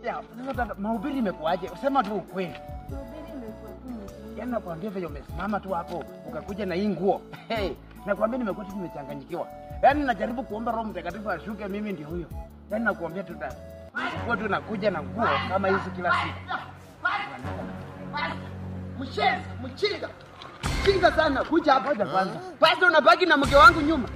Ya, sasa mahubiri imekuaje? Sema tu ukweli. Mahubiri imekuwa tu. Yaani nakwambia vile umesimama tu hapo ukakuja na hii nguo. Hey, nakwambia nimekuwa tu nimechanganyikiwa. Yaani najaribu kuomba Roho Mtakatifu ashuke mimi ndio huyo. Yaani nakuambia tu kwa tu nakuja na nguo kama hizi kila siku. Mchinga. Mchinga sana kuja hapa kwanza. Basi unabaki na mke wangu nyuma.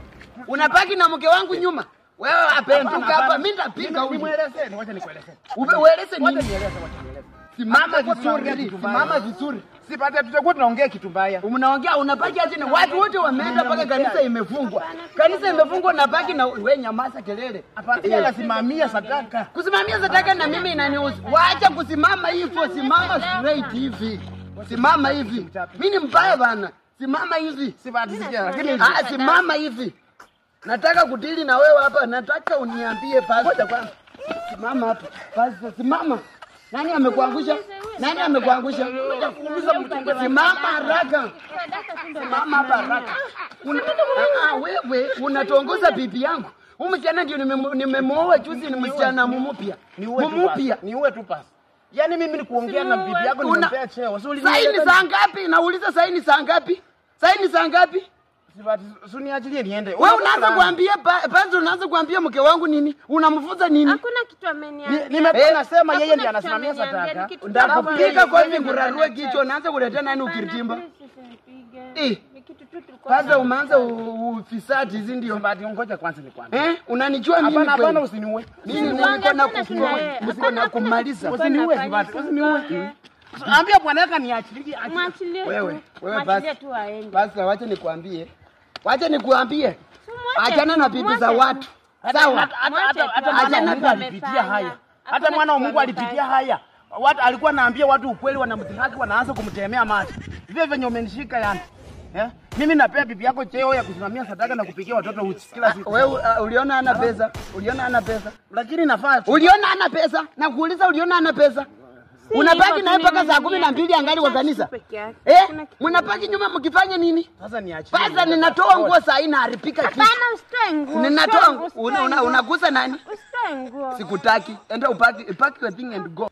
Unabaki na mke wangu nyuma. Wewe apenduka hapa mimi nitapinga huyu. Nimuelezee, wacha nikuelezee. Ueleze nini? Wacha nieleze. Simama vizuri, simama vizuri. Sipata tutakuwa tunaongea kitu mbaya. Unaongea unabaki aje na watu wote wameenda mpaka kanisa imefungwa. Kanisa imefungwa na baki na wewe nyamaza kelele. Hapana, nasimamia sadaka. Kusimamia sadaka na mimi inanihusu. Waacha kusimama hivyo, simama straight hivi. Simama hivi. Mimi ni mbaya bana. Simama hivi. Sifatisikia lakini simama hivi. Nataka kudili na wewe hapa. Nataka uniambie basi. ngoja kwanza. Simama hapa. Basi simama. Nani amekuangusha? Nani amekuangusha? Simama haraka. Simama hapa haraka. Wewe unatongoza bibi yangu. Huyu msichana ndio nimemuoa juzi, ni msichana mumupia. Ni uwe tu pasi. Yaani mimi nikuongea na bibi yako nimempea cheo. Saini saa ngapi? Nauliza saini saa ngapi? Saini saa ngapi? Usiniachilie niende. Wewe unaanza kuambia basi unaanza kuambia mke wangu nini? Unamfuza nini? Hakuna kitu ameniambia. Nimekuwa nasema yeye ndiye anasimamia sadaka. Ndakupiga kwa hivi ngurarue kichwa naanza kuletea nani ukiritimba. Sasa umeanza ufisadi hizi ndio. Ngoja kwanza nikwambie. Unanijua mimi kweli? Hapana usiniue. Mimi niko na kufungua. Niko na kumaliza. Usiniue Sibati. Usiniue. Ambia bwana yako niachilie. Mwachilie. Wewe basi tu aende. Basi wacha nikwambie. Wacha nikuambie. Achana na bibi za watu. Sawa? Hata mwana wa Mungu alipitia haya. Hata mwana wa Mungu alipitia haya. Watu alikuwa anaambia watu ukweli, wanamdhihaki, wanaanza kumtemea macho. Vile venye umenishika yani. Mimi napea bibi yako cheo ya kusimamia sadaka na kupikia watoto uchi kila siku. Wewe uliona ana pesa? Uliona ana pesa? Lakini nafaa. Uliona ana pesa? Nakuuliza uliona ana pesa? Unabaki naye mpaka saa 12 angali kwa kanisa. Mnabaki nyuma mkifanya nini? Sasa niachie. Sasa ninatoa nguo saa hii naharibika kitu. Hapana usitoe nguo. Ninatoa unagusa nani? Usitoe nguo. Sikutaki. Enda upaki your thing and go.